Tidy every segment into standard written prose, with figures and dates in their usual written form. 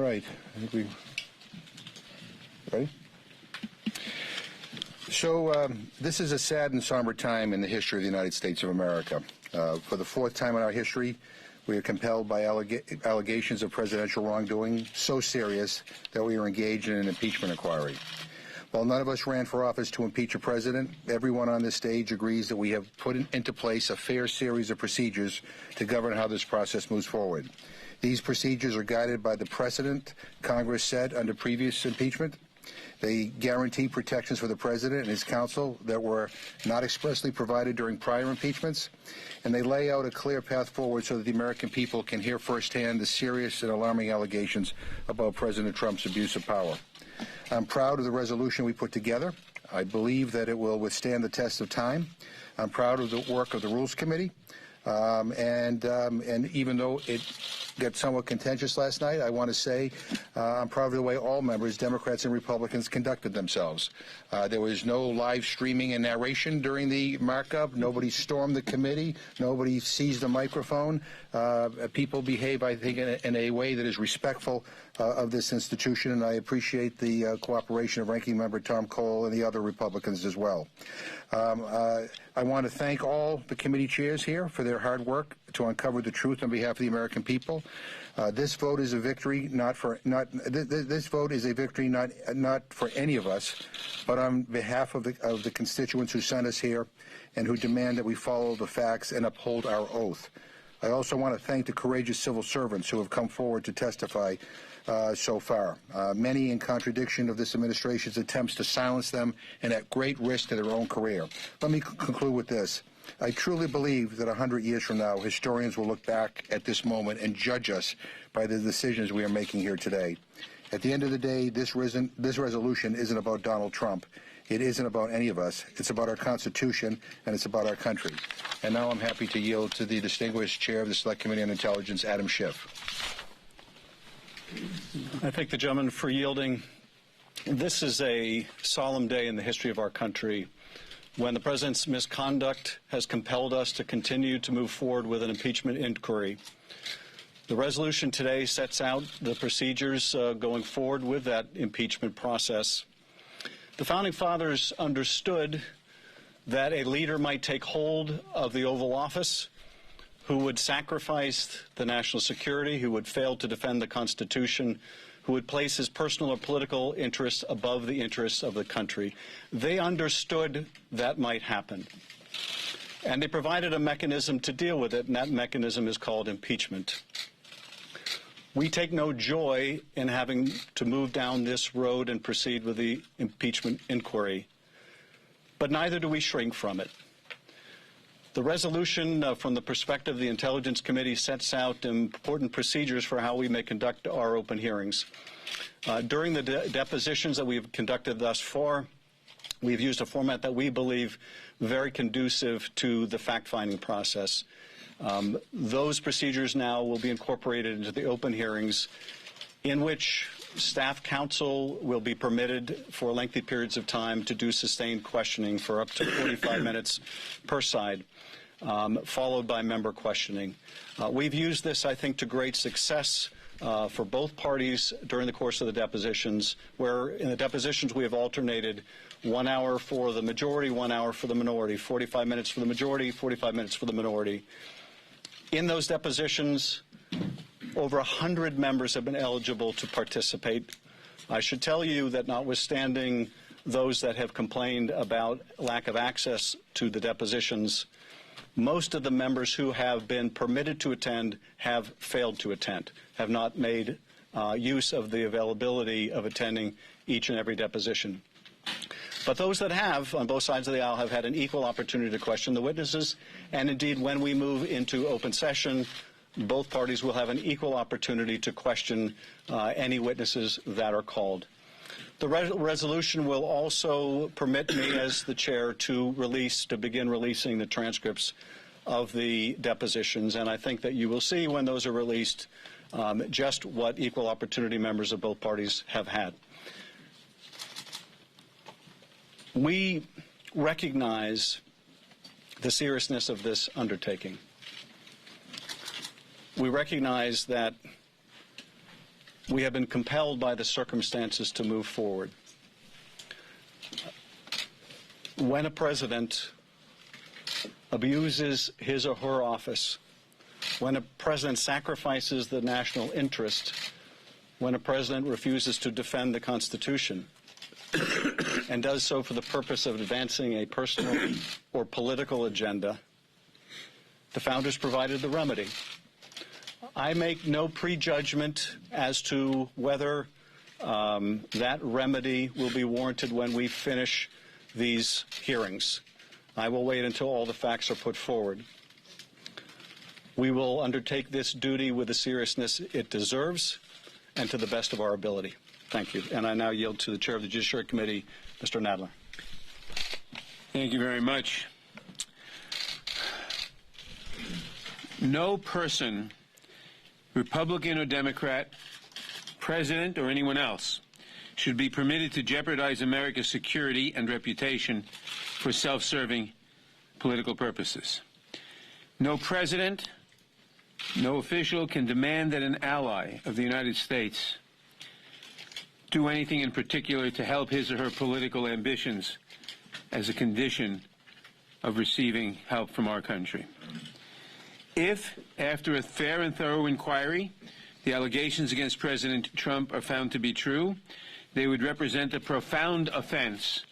right. I think we ready? So this is a sad and somber time in the history of the United States of America. For the fourth time in our history, we are compelled by allegations of presidential wrongdoing so serious that we are engaged in an impeachment inquiry. While none of us ran for office to impeach a president, everyone on this stage agrees that we have put into place a fair series of procedures to govern how this process moves forward. These procedures are guided by the precedent Congress set under previous impeachment. They guarantee protections for the president and his counsel that were not expressly provided during prior impeachments, and they lay out a clear path forward so that the American people can hear firsthand the serious and alarming allegations about President Trump's abuse of power. I'm proud of the resolution we put together. I believe that it will withstand the test of time. I'm proud of the work of the Rules Committee. And even though it got somewhat contentious last night, I want to say I'm proud of the way all members, Democrats and Republicans, conducted themselves. There was no live streaming and narration during the markup. Nobody stormed the committee. Nobody seized the microphone. People behave, I think, in a way that is respectful of this institution, and I appreciate the cooperation of Ranking Member Tom Cole and the other Republicans as well. I want to thank all the committee chairs here for their hard work to uncover the truth on behalf of the American people. This vote is a victory not for any of us, but on behalf of the constituents who sent us here and who demand that we follow the facts and uphold our oath. I also want to thank the courageous civil servants who have come forward to testify so far, many in contradiction of this administration's attempts to silence them and at great risk to their own career. Let me conclude with this. I truly believe that 100 years from now, historians will look back at this moment and judge us by the decisions we are making here today. At the end of the day, this resolution isn't about Donald Trump. It isn't about any of us. It's about our Constitution, and it's about our country. And now I'm happy to yield to the distinguished chair of the Select Committee on Intelligence, Adam Schiff. I thank the gentleman for yielding. This is a solemn day in the history of our country when the president's misconduct has compelled us to continue to move forward with an impeachment inquiry. The resolution today sets out the procedures going forward with that impeachment process. The Founding Fathers understood that a leader might take hold of the Oval Office who would sacrifice the national security, who would fail to defend the Constitution, who would place his personal or political interests above the interests of the country. They understood that might happen. And they provided a mechanism to deal with it, and that mechanism is called impeachment. We take no joy in having to move down this road and proceed with the impeachment inquiry, but neither do we shrink from it. The resolution from the perspective of the Intelligence Committee sets out important procedures for how we may conduct our open hearings. During the depositions that we've conducted thus far, we've used a format that we believe very conducive to the fact-finding process. Those procedures now will be incorporated into the open hearings in which staff counsel will be permitted for lengthy periods of time to do sustained questioning for up to 45 minutes per side, followed by member questioning. We've used this, I think, to great success for both parties during the course of the depositions, where in the depositions we have alternated 1 hour for the majority, 1 hour for the minority, 45 minutes for the majority, 45 minutes for the minority. In those depositions, over 100 members have been eligible to participate. I should tell you that notwithstanding those that have complained about lack of access to the depositions, most of the members who have been permitted to attend have failed to attend, have not made use of the availability of attending each and every deposition. But those that have, on both sides of the aisle, have had an equal opportunity to question the witnesses. And indeed, when we move into open session, both parties will have an equal opportunity to question any witnesses that are called. The resolution will also permit me, as the chair, to begin releasing the transcripts of the depositions. And I think that you will see when those are released just what equal opportunity members of both parties have had. We recognize the seriousness of this undertaking. We recognize that we have been compelled by the circumstances to move forward. When a president abuses his or her office, when a president sacrifices the national interest, when a president refuses to defend the Constitution, and does so for the purpose of advancing a personal or political agenda, the founders provided the remedy. I make no prejudgment as to whether that remedy will be warranted when we finish these hearings. I will wait until all the facts are put forward. We will undertake this duty with the seriousness it deserves and to the best of our ability. Thank you. And I now yield to the Chair of the Judiciary Committee, Mr. Nadler. Thank you very much. No person, Republican or Democrat, President or anyone else, should be permitted to jeopardize America's security and reputation for self-serving political purposes. No president, no official can demand that an ally of the United States do anything in particular to help his or her political ambitions as a condition of receiving help from our country. If, after a fair and thorough inquiry, the allegations against President Trump are found to be true, they would represent a profound offense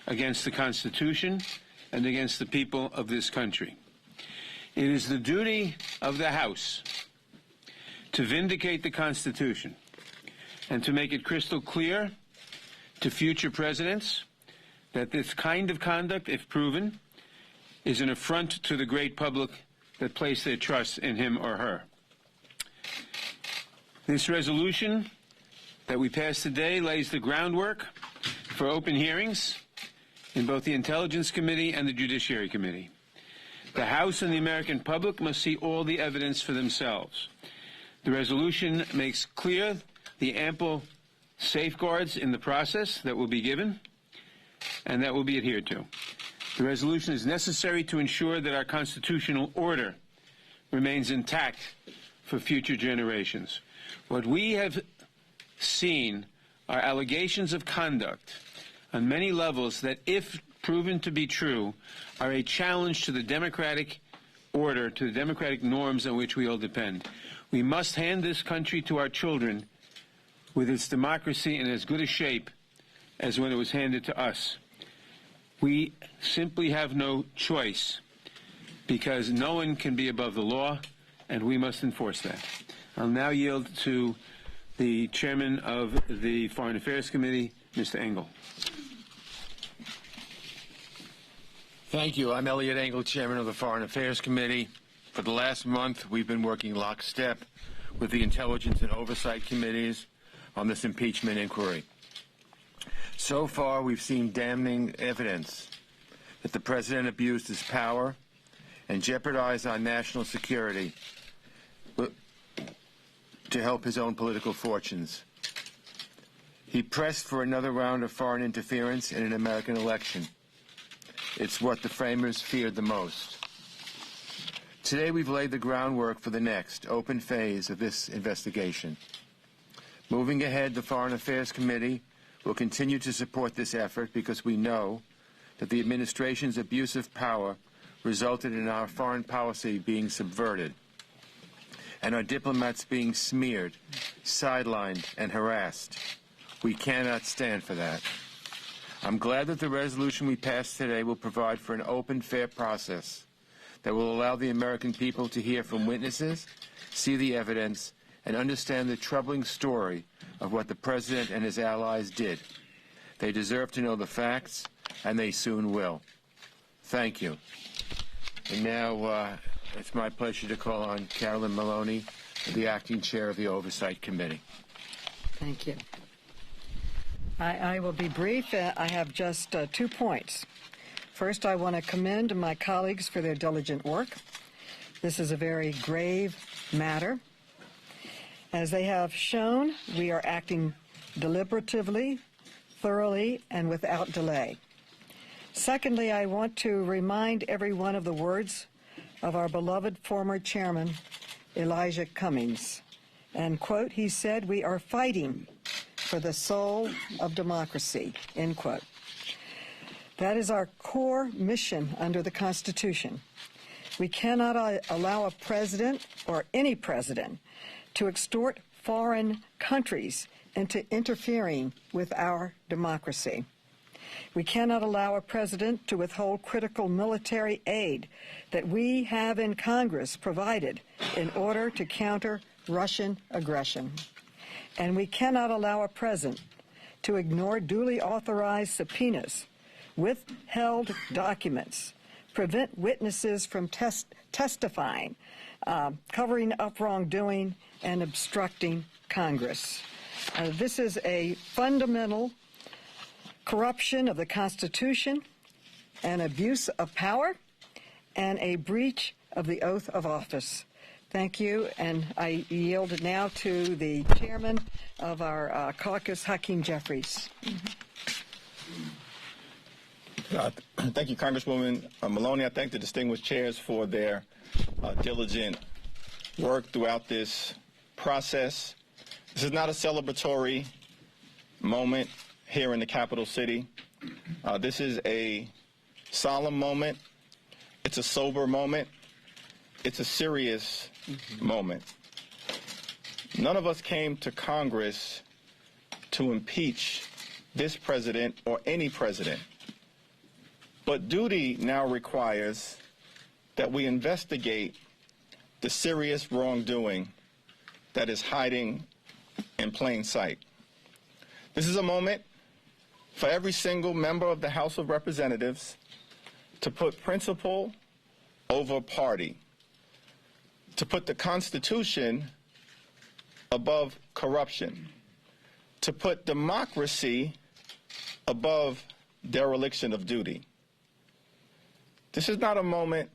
against the Constitution and against the people of this country. It is the duty of the House to vindicate the Constitution and to make it crystal clear to future presidents that this kind of conduct, if proven, is an affront to the great public that place their trust in him or her. This resolution that we passed today lays the groundwork for open hearings in both the Intelligence Committee and the Judiciary Committee. The House and the American public must see all the evidence for themselves. The resolution makes clear the ample safeguards in the process that will be given and that will be adhered to. The resolution is necessary to ensure that our constitutional order remains intact for future generations. What we have seen are allegations of conduct on many levels that, if proven to be true, are a challenge to the democratic order, to the democratic norms on which we all depend. We must hand this country to our children with its democracy in as good a shape as when it was handed to us. We simply have no choice because no one can be above the law, and we must enforce that. I'll now yield to the Chairman of the Foreign Affairs Committee, Mr. Engel. Thank you. I'm Eliot Engel, Chairman of the Foreign Affairs Committee. For the last month, we've been working lockstep with the Intelligence and Oversight Committees on this impeachment inquiry. So far, we've seen damning evidence that the President abused his power and jeopardized our national security to help his own political fortunes. He pressed for another round of foreign interference in an American election. It's what the framers feared the most. Today, we've laid the groundwork for the next open phase of this investigation. Moving ahead, the Foreign Affairs Committee will continue to support this effort because we know that the administration's abuse of power resulted in our foreign policy being subverted and our diplomats being smeared, sidelined, and harassed. We cannot stand for that. I'm glad that the resolution we passed today will provide for an open, fair process that will allow the American people to hear from witnesses, see the evidence, and understand the troubling story of what the President and his allies did. They deserve to know the facts, and they soon will. Thank you. And now it's my pleasure to call on Carolyn Maloney, the acting chair of the Oversight Committee. Thank you. I will be brief. I have just 2 points. First, I want to commend my colleagues for their diligent work. This is a very grave matter. As they have shown, we are acting deliberatively, thoroughly, and without delay. Secondly, I want to remind everyone of the words of our beloved former chairman, Elijah Cummings. And, quote, he said, "We are fighting for the soul of democracy," end quote. That is our core mission under the Constitution. We cannot allow a president or any president to extort foreign countries into interfering with our democracy. We cannot allow a president to withhold critical military aid that we have in Congress provided in order to counter Russian aggression. And we cannot allow a president to ignore duly authorized subpoenas, withheld documents, prevent witnesses from testifying, covering up wrongdoing, and obstructing Congress. This is a fundamental corruption of the Constitution, an abuse of power, and a breach of the oath of office. Thank you, and I yield now to the chairman of our caucus, Hakeem Jeffries. Thank you, Congresswoman Maloney. I thank the distinguished chairs for their diligent work throughout this process. This is not a celebratory moment here in the capital city. This is a solemn moment. It's a sober moment. It's a serious moment. None of us came to Congress to impeach this president or any president. But duty now requires that we investigate the serious wrongdoing that is hiding in plain sight. This is a moment for every single member of the House of Representatives to put principle over party, to put the Constitution above corruption, to put democracy above dereliction of duty. This is not a moment,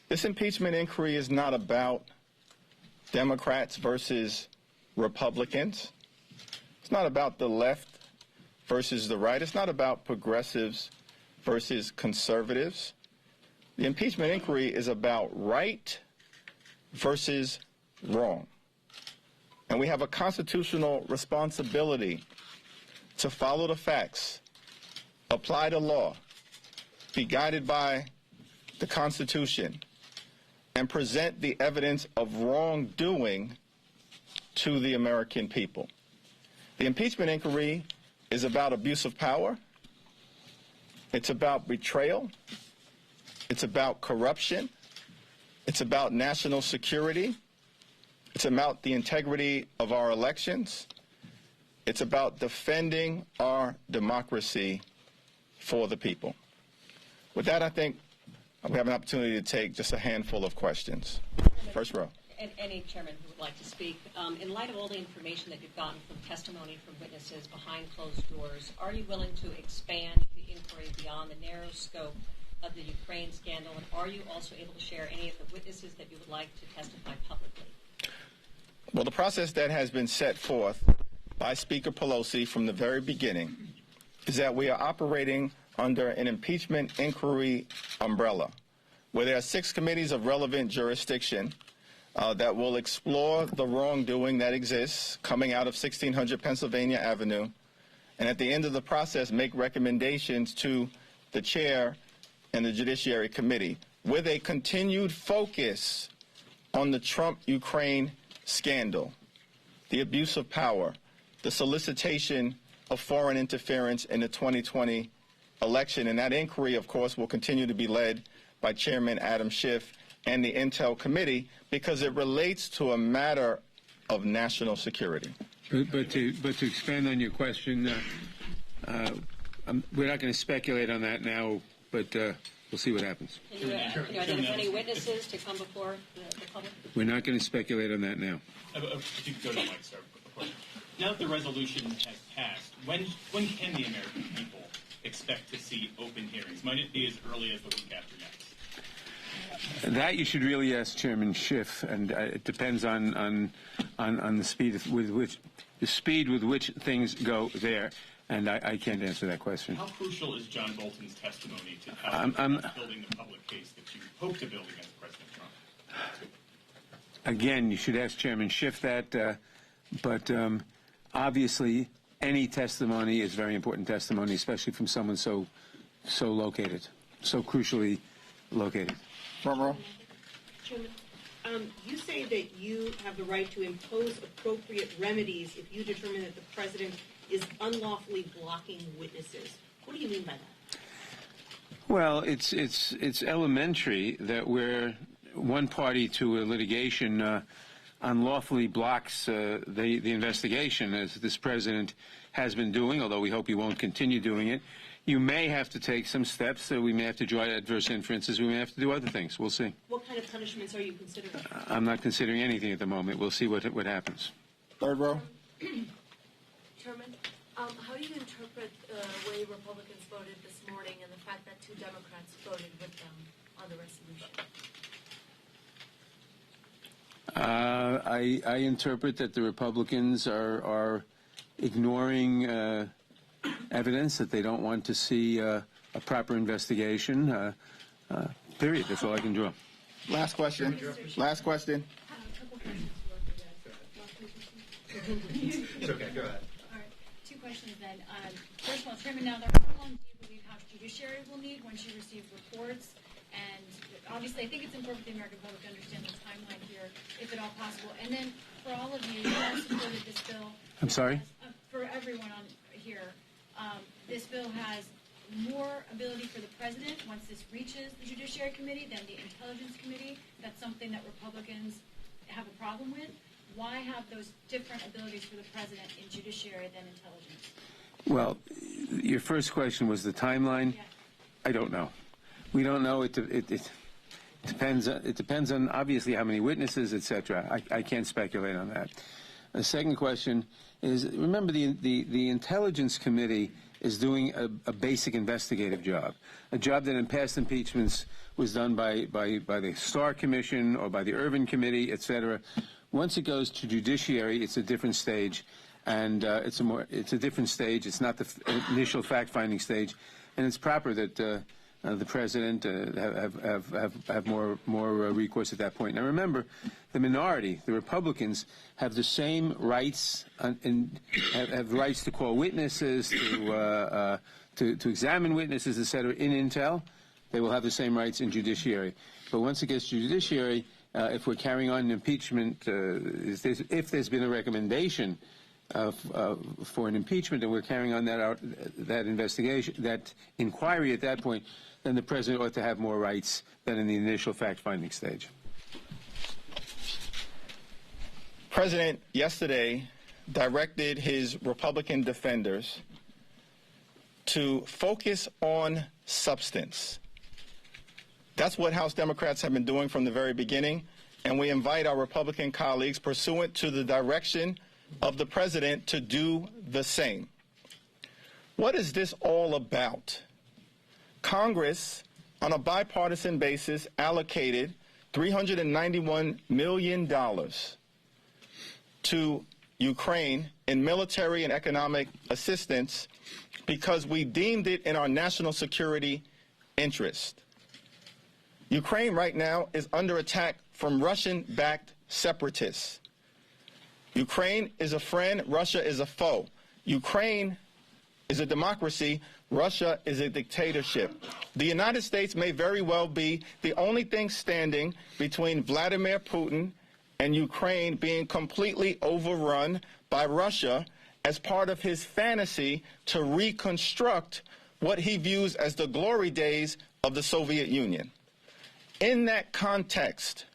this impeachment inquiry is not about Democrats versus Republicans. It's not about the left versus the right. It's not about progressives versus conservatives. The impeachment inquiry is about right versus wrong. And we have a constitutional responsibility to follow the facts, apply the law, be guided by the Constitution, and present the evidence of wrongdoing to the American people. The impeachment inquiry is about abuse of power. It's about betrayal. It's about corruption. It's about national security. It's about the integrity of our elections. It's about defending our democracy for the people. With that, I think we have an opportunity to take just a handful of questions. First row. Any chairman who would like to speak. In light of all the information that you've gotten from testimony from witnesses behind closed doors, are you willing to expand the inquiry beyond the narrow scope of the Ukraine scandal, and are you also able to share any of the witnesses that you would like to testify publicly? Well, the process that has been set forth by Speaker Pelosi from the very beginning is that we are operating under an impeachment inquiry umbrella, where there are 6 committees of relevant jurisdiction that will explore the wrongdoing that exists coming out of 1600 Pennsylvania Avenue, and at the end of the process make recommendations to the chair and the Judiciary Committee with a continued focus on the Trump-Ukraine scandal, the abuse of power, the solicitation of foreign interference in the 2020 election. And that inquiry, of course, will continue to be led by Chairman Adam Schiff and the Intel Committee because it relates to a matter of national security. But to expand on your question, we're not going to speculate on that now, but we'll see what happens. Can you identify any witnesses to come before the public? We're not going to speculate on that now. If you could go to the mic, sir. Now that the resolution has passed, when can the American people expect to see open hearings? Might it be as early as the week after next? That you should really ask Chairman Schiff, and it depends on the speed with which things go there, and I can't answer that question. How crucial is John Bolton's testimony to how building the public case that you hope to build against President Trump? Again, you should ask Chairman Schiff that, but obviously any testimony is very important testimony, especially from someone so located, so crucially located. Front row. Chairman, you say that you have the right to impose appropriate remedies if you determine that the president is unlawfully blocking witnesses. What do you mean by that? Well, it's elementary that where one party to a litigation unlawfully blocks the investigation, as this president has been doing, although we hope he won't continue doing it. You may have to take some steps. We may have to draw adverse inferences. We may have to do other things. We'll see. What kind of punishments are you considering? I'm not considering anything at the moment. We'll see what happens. Third row. Chairman, how do you interpret the way Republicans voted this morning and the fact that 2 Democrats voted with them on the resolution? I interpret that the Republicans are ignoring evidence, that they don't want to see a proper investigation. Period. That's all I can draw. Last question. Last question. It's okay. Go ahead. All right. 2 questions then. First of all, Chairman, now, how long do you believe House Judiciary will need once you receive reports? And obviously, I think it's important for the American public to understand the timeline here, if at all possible. And then, for all of you who supported this bill, I'm sorry? For everyone on here, this bill has more ability for the president once this reaches the Judiciary Committee than the Intelligence Committee. That's something that Republicans have a problem with. Why have those different abilities for the president in Judiciary than Intelligence? Well, your first question was the timeline. Yes. I don't know. We don't know. It depends. It depends on obviously how many witnesses, etc. I can't speculate on that. The second question is: remember, the Intelligence Committee is doing a basic investigative job, a job that in past impeachments was done by the Starr Commission or by the Irvin Committee, etc. Once it goes to Judiciary, it's a different stage, and it's a different stage. It's not the initial fact-finding stage, and it's proper that the president have more recourse at that point. Now, remember, the minority, the Republicans, have the same rights and have rights to call witnesses, to examine witnesses, etc. In Intel. They will have the same rights in Judiciary. But once it gets to Judiciary, if we're carrying on an impeachment, if there's been a recommendation for an impeachment and we're carrying on that investigation, that inquiry at that point, then the president ought to have more rights than in the initial fact-finding stage. President yesterday directed his Republican defenders to focus on substance. That's what House Democrats have been doing from the very beginning, and we invite our Republican colleagues, pursuant to the direction of the president, to do the same. What is this all about? Congress, on a bipartisan basis, allocated $391 million to Ukraine in military and economic assistance because we deemed it in our national security interest. Ukraine right now is under attack from Russian-backed separatists. Ukraine is a friend, Russia is a foe. Ukraine is a democracy, Russia is a dictatorship. The United States may very well be the only thing standing between Vladimir Putin and Ukraine being completely overrun by Russia as part of his fantasy to reconstruct what he views as the glory days of the Soviet Union. In that context,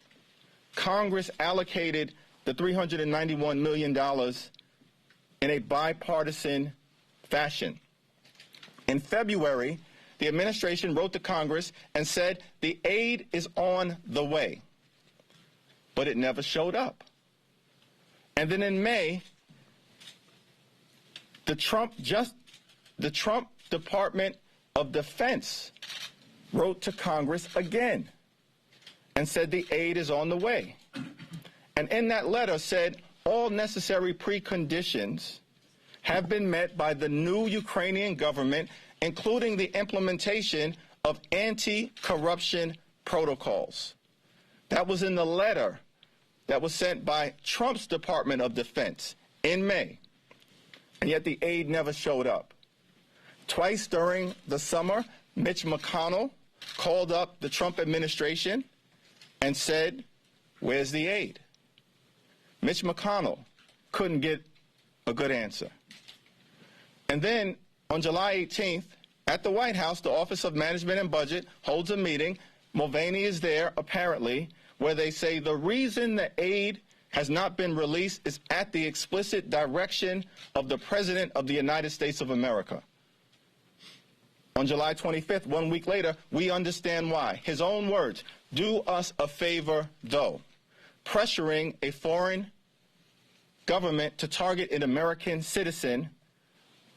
Congress allocated the $391 million in a bipartisan fashion. In February, the administration wrote to Congress and said the aid is on the way, but it never showed up. And then in May, the Trump Department of Defense wrote to Congress again and said the aid is on the way. And in that letter said all necessary preconditions have been met by the new Ukrainian government, including the implementation of anti-corruption protocols. That was in the letter that was sent by Trump's Department of Defense in May, and yet the aid never showed up. Twice during the summer, Mitch McConnell called up the Trump administration and said, "Where's the aid?" Mitch McConnell couldn't get a good answer. And then on July 18th, at the White House, the Office of Management and Budget holds a meeting. Mulvaney is there, apparently, where they say the reason the aid has not been released is at the explicit direction of the President of the United States of America. On July 25th, 1 week later, we understand why. His own words, "Do us a favor, though," pressuring a foreign government to target an American citizen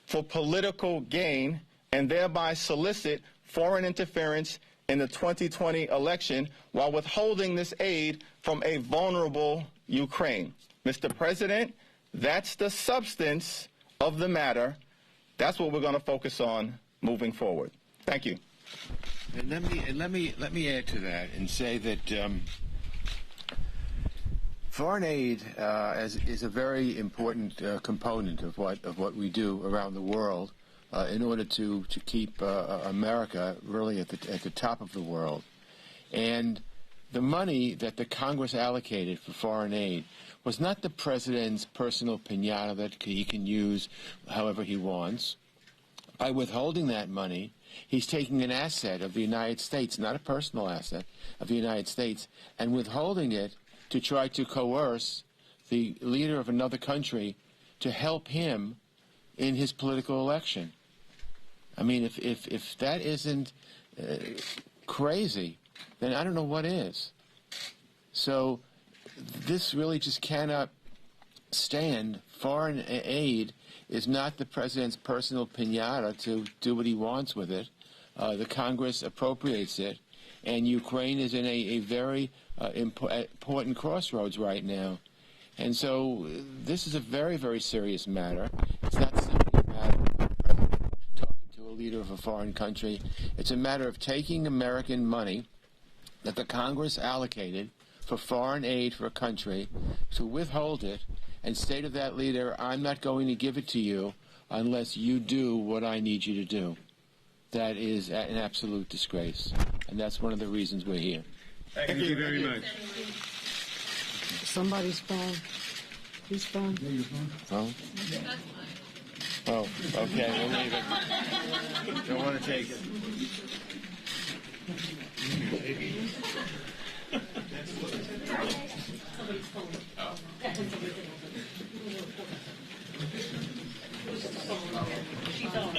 for political gain and thereby solicit foreign interference in the 2020 election while withholding this aid from a vulnerable Ukraine. Mr. President, that's the substance of the matter. That's what we're going to focus on moving forward. Thank you. And let me add to that and say that foreign aid is a very important component of what we do around the world in order to keep America really at the top of the world. And the money that the Congress allocated for foreign aid was not the president's personal piñata that he can use however he wants. By withholding that money, he's taking an asset of the United States, not a personal asset of the United States, and withholding it to try to coerce the leader of another country to help him in his political election. I mean, if that isn't crazy, then I don't know what is. So this really just cannot stand. Foreign aid is not the president's personal piñata to do what he wants with it. The Congress appropriates it, and Ukraine is in a very important crossroads right now. And so this is a very, very serious matter. It's not simply a matter of talking to a leader of a foreign country. It's a matter of taking American money that the Congress allocated for foreign aid for a country, to withhold it and say to that leader, "I'm not going to give it to you unless you do what I need you to do." That is an absolute disgrace, and that's one of the reasons we're here. Thank you very much. Somebody's phone. Whose phone? Phone? Oh, okay, we'll leave it. Don't want to take it. She's on.